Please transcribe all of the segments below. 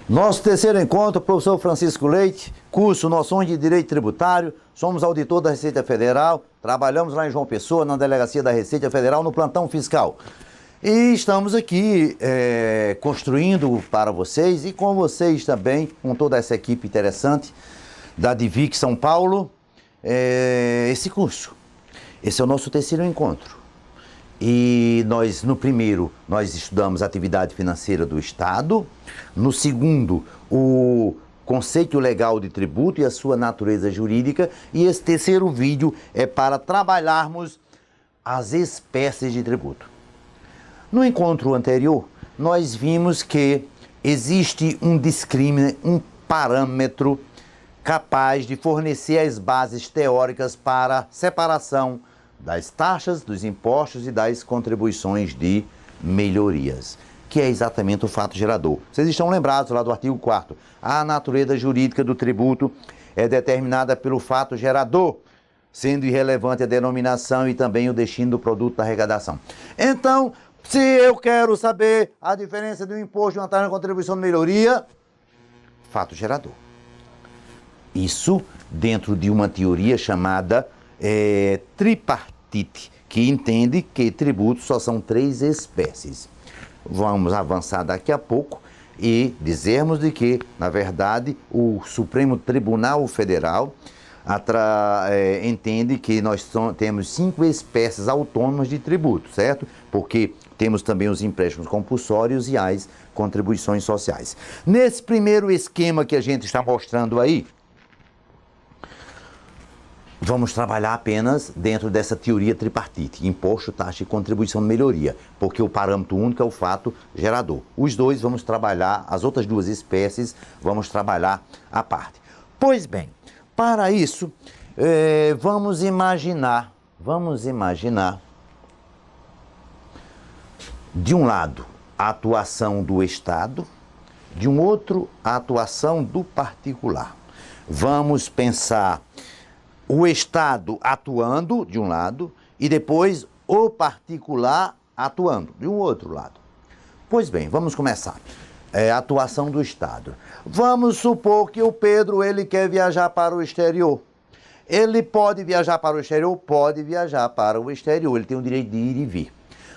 Nosso terceiro encontro, professor Francisco Leite, curso Noções de Direito Tributário, somos auditor da Receita Federal, trabalhamos lá em João Pessoa, na Delegacia da Receita Federal, no plantão fiscal. E estamos aqui construindo para vocês e com vocês também, com toda essa equipe interessante da DIVIC São Paulo, esse curso. Esse é o nosso terceiro encontro. E nós, no primeiro, nós estudamos a atividade financeira do Estado. No segundo, o conceito legal de tributo e a sua natureza jurídica. E esse terceiro vídeo é para trabalharmos as espécies de tributo. No encontro anterior, nós vimos que existe um discrimine, um parâmetro capaz de fornecer as bases teóricas para a separação das taxas, dos impostos e das contribuições de melhorias, que é exatamente o fato gerador. Vocês estão lembrados lá do artigo 4º. A natureza jurídica do tributo é determinada pelo fato gerador, sendo irrelevante a denominação e também o destino do produto da arrecadação. Então, se eu quero saber a diferença do imposto de uma taxa de contribuição de melhoria, fato gerador. Isso dentro de uma teoria chamada tripartite, que entende que tributos só são três espécies. Vamos avançar daqui a pouco e dizermos de que, na verdade, o Supremo Tribunal Federal entende que nós temos 5 espécies autônomas de tributo, certo? Porque temos também os empréstimos compulsórios e as contribuições sociais. Nesse primeiro esquema que a gente está mostrando aí, vamos trabalhar apenas dentro dessa teoria tripartite, imposto, taxa e contribuição de melhoria, porque o parâmetro único é o fato gerador. Os dois vamos trabalhar, as outras duas espécies, vamos trabalhar à parte. Pois bem, para isso, vamos imaginar, de um lado, a atuação do Estado, de um outro, a atuação do particular. Vamos pensar o Estado atuando de um lado e depois o particular atuando de um outro lado. Pois bem, vamos começar. A atuação do Estado. Vamos supor que o Pedro ele quer viajar para o exterior. Ele pode viajar para o exterior? Pode viajar para o exterior, ele tem o direito de ir e vir.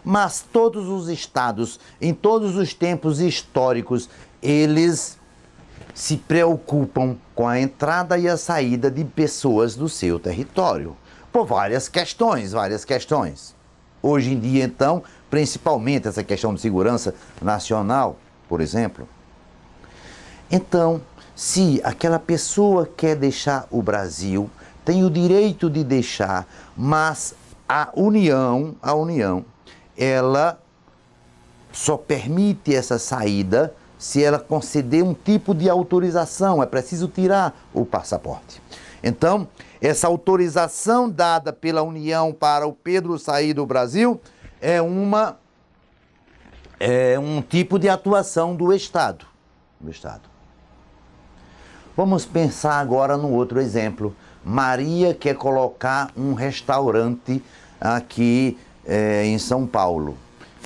Mas todos os estados, em todos os tempos históricos, eles se preocupam com a entrada e a saída de pessoas do seu território, por várias questões. Hoje em dia, então, principalmente essa questão de segurança nacional, por exemplo. Então, se aquela pessoa quer deixar o Brasil, tem o direito de deixar, mas a União, ela só permite essa saída se ela conceder um tipo de autorização, é preciso tirar o passaporte. Então, essa autorização dada pela União para o Pedro sair do Brasil é um tipo de atuação do Estado. Vamos pensar agora no outro exemplo. Maria quer colocar um restaurante aqui em São Paulo.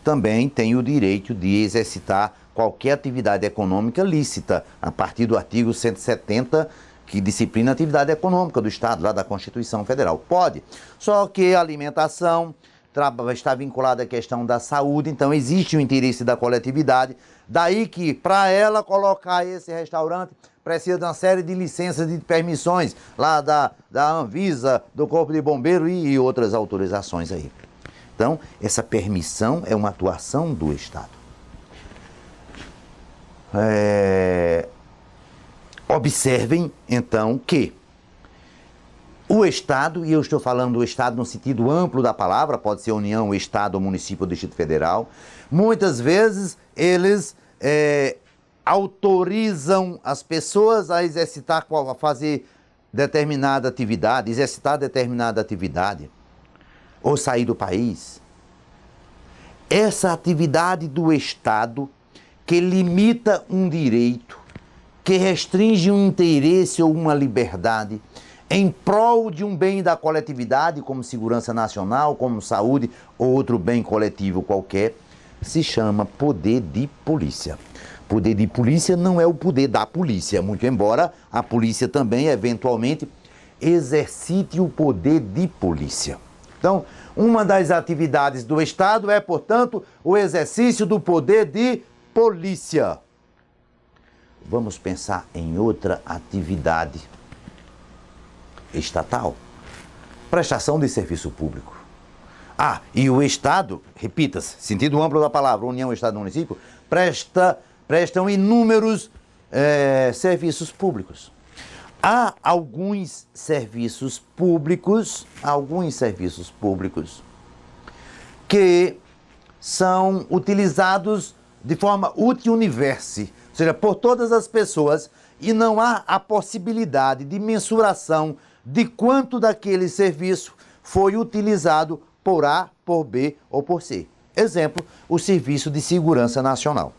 Também tem o direito de exercitar qualquer atividade econômica lícita, a partir do artigo 170, que disciplina a atividade econômica do Estado, lá da Constituição Federal. Pode, só que a alimentação está vinculada à questão da saúde, então existe o interesse da coletividade, daí que, para ela colocar esse restaurante, precisa de uma série de licenças e de permissões, lá da Anvisa, do Corpo de Bombeiro e outras autorizações aí. Então, essa permissão é uma atuação do Estado. Observem, então, que o Estado, e eu estou falando do Estado no sentido amplo da palavra, pode ser União, Estado, Município ou Distrito Federal, muitas vezes eles autorizam as pessoas a exercitar, a fazer determinada atividade, ou sair do país. Essa atividade do Estado que limita um direito, que restringe um interesse ou uma liberdade em prol de um bem da coletividade, como segurança nacional, como saúde ou outro bem coletivo qualquer, se chama poder de polícia. Poder de polícia não é o poder da polícia, muito embora a polícia também, eventualmente, exercite o poder de polícia. Então, uma das atividades do Estado é, portanto, o exercício do poder de polícia. Vamos pensar em outra atividade estatal. Prestação de serviço público. E o Estado, repita-se, sentido amplo da palavra, União, Estado e Município, prestam inúmeros serviços públicos. Há alguns serviços públicos que são utilizados de forma uti-universi, ou seja, por todas as pessoas, e não há a possibilidade de mensuração de quanto daquele serviço foi utilizado por A, por B ou por C. Exemplo, o Serviço de Segurança Nacional.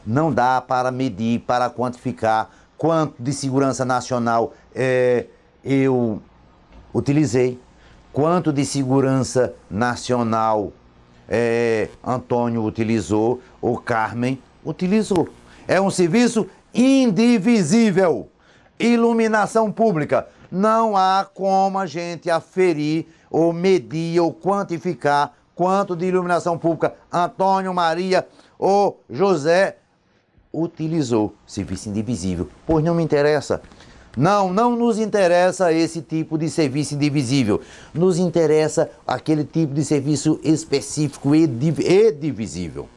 Não dá para medir, para quantificar quanto de segurança nacional eu utilizei, quanto de segurança nacional Antônio utilizou ou Carmen utilizou. É um serviço indivisível. Iluminação pública. Não há como a gente aferir ou medir ou quantificar quanto de iluminação pública Antônio, Maria ou José utilizou. Serviço indivisível. Pois não me interessa. Não nos interessa esse tipo de serviço indivisível. Nos interessa aquele tipo de serviço específico e divisível.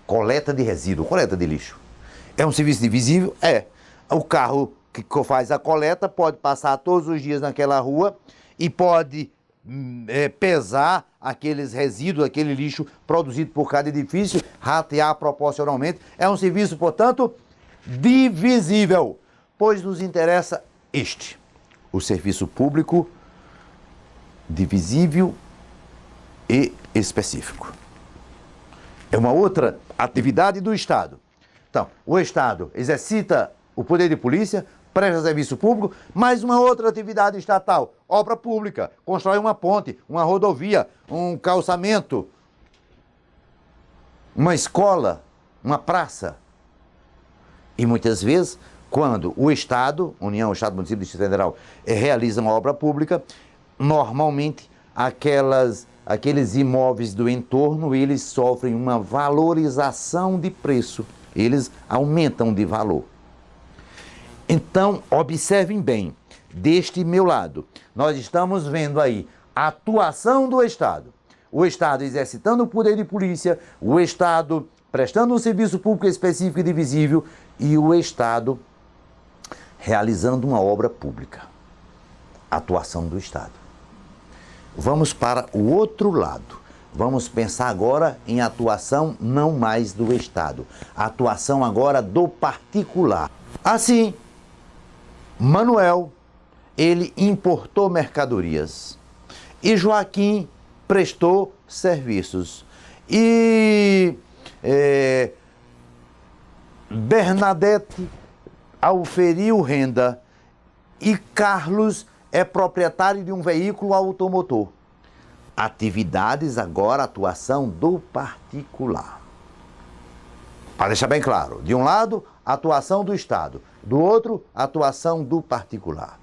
Coleta de resíduo, coleta de lixo. É um serviço divisível? É. O carro que faz a coleta pode passar todos os dias naquela rua e pode pesar aqueles resíduos, aquele lixo produzido por cada edifício, ratear proporcionalmente. É um serviço, portanto, divisível, pois nos interessa o serviço público divisível e específico. É uma outra atividade do Estado. Então, o Estado exercita o poder de polícia, presta serviço público, mais uma outra atividade estatal, obra pública, constrói uma ponte, uma rodovia, um calçamento, uma escola, uma praça. E muitas vezes, quando o Estado, União, Estado, Município, Distrito Federal, realiza uma obra pública, normalmente aqueles imóveis do entorno, eles sofrem uma valorização de preço, eles aumentam de valor. Então, observem bem, deste meu lado, nós estamos vendo aí a atuação do Estado. O Estado exercitando o poder de polícia, o Estado prestando um serviço público específico e divisível e o Estado realizando uma obra pública. Atuação do Estado. Vamos para o outro lado. Vamos pensar agora em atuação não mais do Estado. Atuação agora do particular. Assim, Manuel, ele importou mercadorias e Joaquim prestou serviços. E Bernadette auferiu renda e Carlos é proprietário de um veículo automotor. Atividades agora, atuação do particular. Para deixar bem claro, de um lado, atuação do Estado, do outro, atuação do particular.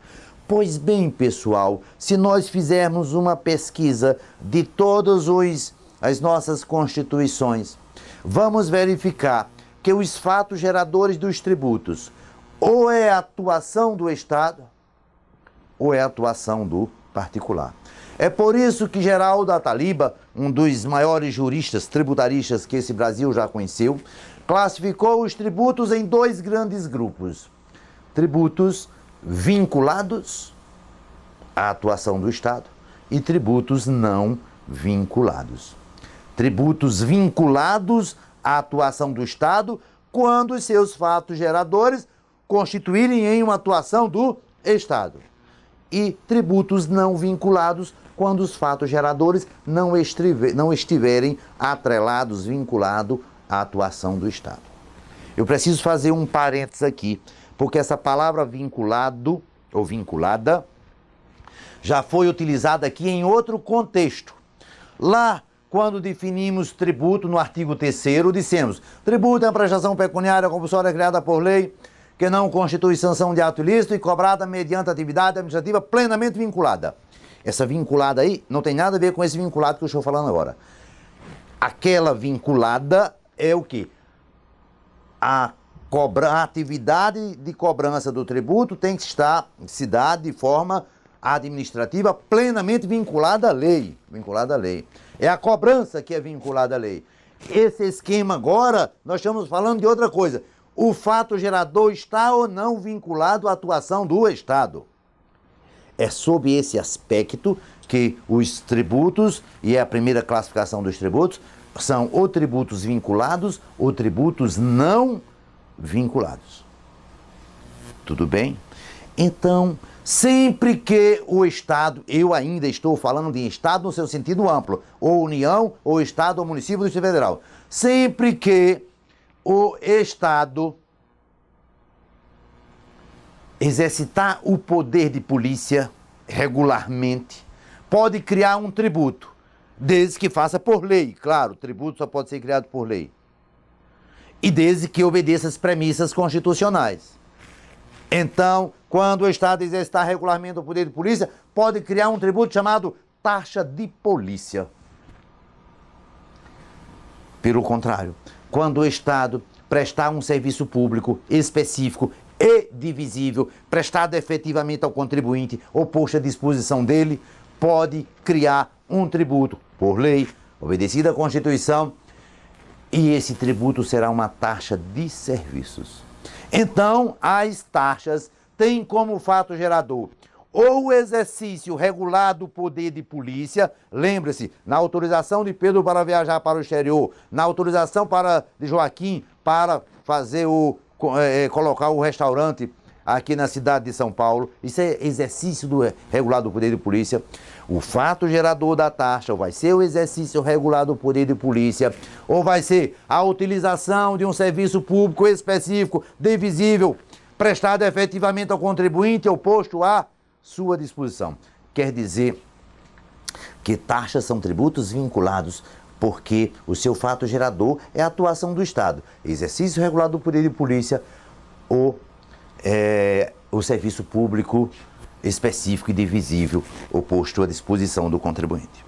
Pois bem, pessoal, se nós fizermos uma pesquisa de todas as nossas constituições, vamos verificar que os fatos geradores dos tributos ou é atuação do Estado ou é atuação do particular. É por isso que Geraldo Ataliba, um dos maiores juristas tributaristas que esse Brasil já conheceu, classificou os tributos em dois grandes grupos. Tributos vinculados à atuação do Estado e tributos não vinculados. Tributos vinculados à atuação do Estado quando os seus fatos geradores constituírem em uma atuação do Estado. E tributos não vinculados quando os fatos geradores não estiverem atrelados, vinculados à atuação do Estado. Eu preciso fazer um parênteses aqui, porque essa palavra vinculado ou vinculada já foi utilizada aqui em outro contexto. Lá quando definimos tributo no artigo 3º, dissemos: tributo é uma prestação pecuniária compulsória criada por lei, que não constitui sanção de ato ilícito e cobrada mediante atividade administrativa plenamente vinculada. Essa vinculada aí não tem nada a ver com esse vinculado que eu estou falando agora. Aquela vinculada é o quê? A atividade de cobrança do tributo tem que se dar de forma administrativa plenamente vinculada à lei. Vinculada à lei. É a cobrança que é vinculada à lei. Esse esquema agora, nós estamos falando de outra coisa. O fato gerador está ou não vinculado à atuação do Estado. É sob esse aspecto que os tributos, e é a primeira classificação dos tributos, são ou tributos vinculados ou tributos não vinculados. Tudo bem? Então, sempre que o Estado, eu ainda estou falando de Estado no seu sentido amplo, ou União, ou Estado, ou município do Distrito Federal, sempre que o Estado exercitar o poder de polícia regularmente, pode criar um tributo, desde que faça por lei. Claro, o tributo só pode ser criado por lei. E desde que obedeça as premissas constitucionais. Então, quando o Estado exercitar regularmente o poder de polícia, pode criar um tributo chamado taxa de polícia. Pelo contrário, quando o Estado prestar um serviço público específico e divisível, prestado efetivamente ao contribuinte ou posto à disposição dele, pode criar um tributo por lei, obedecida à Constituição, e esse tributo será uma taxa de serviços. Então, as taxas têm como fato gerador ou o exercício regular do poder de polícia, lembre-se, na autorização de Pedro para viajar para o exterior, na autorização de Joaquim para fazer colocar o restaurante aqui na cidade de São Paulo, isso é exercício regular do poder de polícia. O fato gerador da taxa ou vai ser o exercício regular do poder de polícia, ou vai ser a utilização de um serviço público específico, divisível, prestado efetivamente ao contribuinte ou posto à sua disposição. Quer dizer que taxas são tributos vinculados, porque o seu fato gerador é a atuação do Estado, exercício regular do poder de polícia ou o serviço público específico e divisível ou posto à disposição do contribuinte.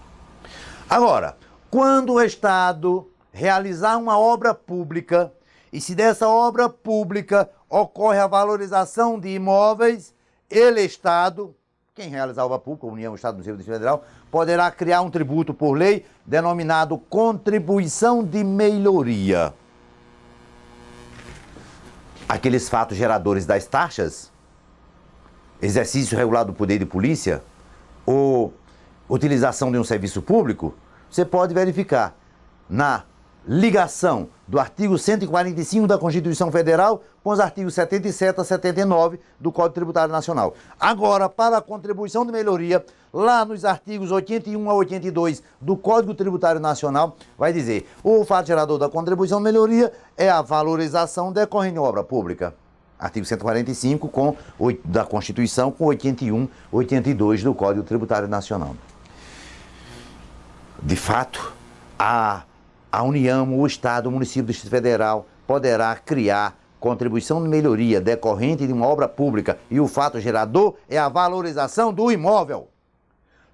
Agora, quando o Estado realizar uma obra pública e se dessa obra pública ocorre a valorização de imóveis, ele, Estado, quem realizar a obra pública, União, Estado, Município do Distrito Federal, poderá criar um tributo por lei denominado contribuição de melhoria. Aqueles fatos geradores das taxas, exercício regular do poder de polícia ou utilização de um serviço público, você pode verificar na ligação do artigo 145 da Constituição Federal com os artigos 77 a 79 do Código Tributário Nacional. Agora, para a contribuição de melhoria, lá nos artigos 81 a 82 do Código Tributário Nacional, vai dizer: o fato gerador da contribuição de melhoria é a valorização decorrente de obra pública. Artigo 145 da Constituição com 81, 82 do Código Tributário Nacional. De fato, a União, o Estado, o município do Distrito Federal poderá criar contribuição de melhoria decorrente de uma obra pública e o fato gerador é a valorização do imóvel,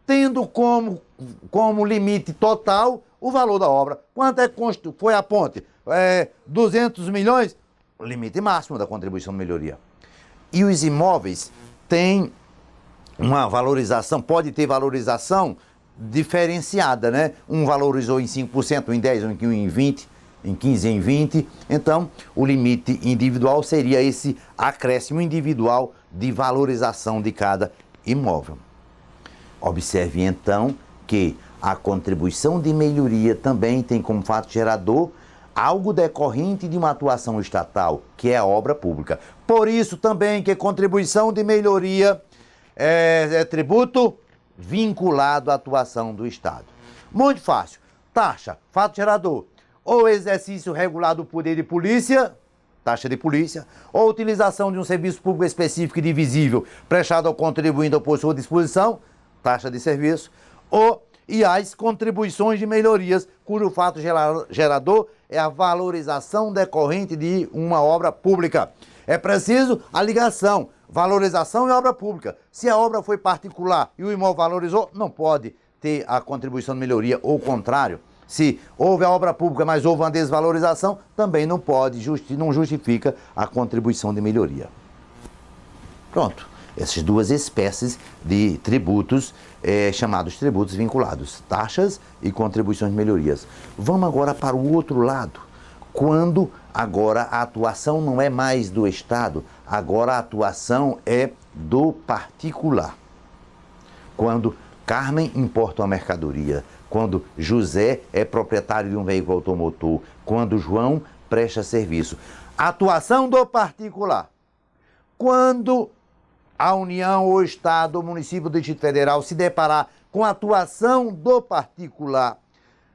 tendo como limite total o valor da obra. Quanto é que foi a ponte? 200 milhões? O limite máximo da contribuição de melhoria. E os imóveis têm uma valorização, pode ter valorização diferenciada, né? Um valorizou em 5%, um em 10%, um em 20%, em 15% em 20%. Então, o limite individual seria esse acréscimo individual de valorização de cada imóvel. Observe, então, que a contribuição de melhoria também tem como fato gerador algo decorrente de uma atuação estatal, que é a obra pública. Por isso também que contribuição de melhoria é tributo vinculado à atuação do Estado. Muito fácil. Taxa, fato gerador, ou exercício regular do poder de polícia, taxa de polícia, ou utilização de um serviço público específico e divisível prestado ao contribuinte ou por sua disposição, taxa de serviço, ou e as contribuições de melhorias, cujo fato gerador é a valorização decorrente de uma obra pública. É preciso a ligação, valorização e obra pública. Se a obra foi particular e o imóvel valorizou, não pode ter a contribuição de melhoria, ou o contrário. Se houve a obra pública, mas houve uma desvalorização, também não pode, não justifica a contribuição de melhoria. Pronto. Essas duas espécies de tributos, chamados tributos vinculados, taxas e contribuições de melhorias. Vamos agora para o outro lado, quando agora a atuação não é mais do Estado, agora a atuação é do particular. Quando Carmen importa uma mercadoria, quando José é proprietário de um veículo automotor, quando João presta serviço. Atuação do particular. Quando a União, o Estado, o município do Distrito Federal se deparar com a atuação do particular,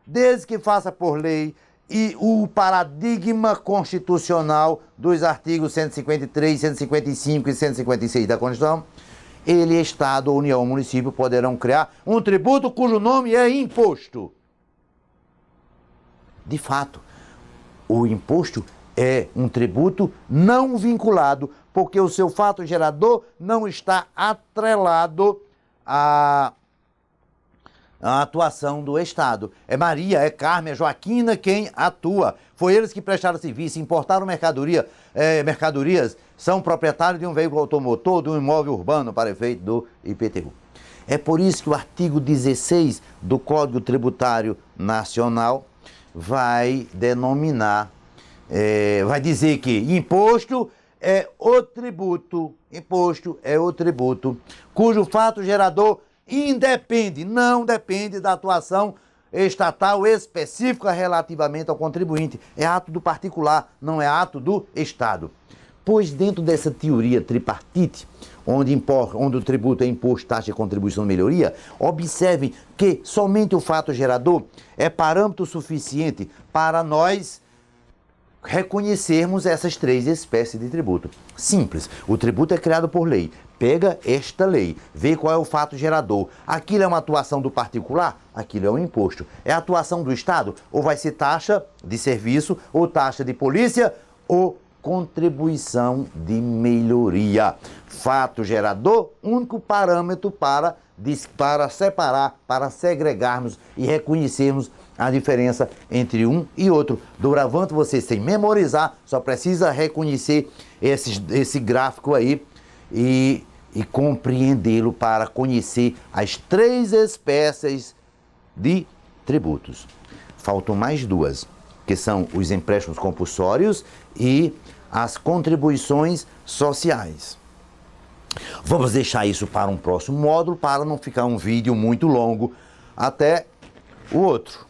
desde que faça por lei e o paradigma constitucional dos artigos 153, 155 e 156 da Constituição, ele, Estado, União, município poderão criar um tributo cujo nome é imposto. De fato, o imposto é um tributo não vinculado, porque o seu fato gerador não está atrelado à atuação do Estado. É Maria, é Carmen, é Joaquina quem atua. Foi eles que prestaram serviço, importaram mercadorias, são proprietários de um veículo automotor, de um imóvel urbano, para efeito do IPTU. É por isso que o artigo 16 do Código Tributário Nacional vai denominar, vai dizer que imposto é o tributo, cujo fato gerador não depende da atuação estatal específica relativamente ao contribuinte. É ato do particular, não é ato do Estado. Pois dentro dessa teoria tripartite, onde o tributo é imposto, taxa e contribuição de melhoria, observem que somente o fato gerador é parâmetro suficiente para nós reconhecermos essas três espécies de tributo. Simples. O tributo é criado por lei. Pega esta lei, vê qual é o fato gerador. Aquilo é uma atuação do particular, aquilo é um imposto. É atuação do Estado, ou vai ser taxa de serviço, ou taxa de polícia, ou contribuição de melhoria. Fato gerador, único parâmetro para separar, para segregarmos e reconhecermos a diferença entre um e outro. Doravante, você, sem memorizar, só precisa reconhecer esse gráfico aí e compreendê-lo para conhecer as três espécies de tributos. Faltam mais duas, que são os empréstimos compulsórios e as contribuições sociais. Vamos deixar isso para um próximo módulo, para não ficar um vídeo muito longo. Até o outro.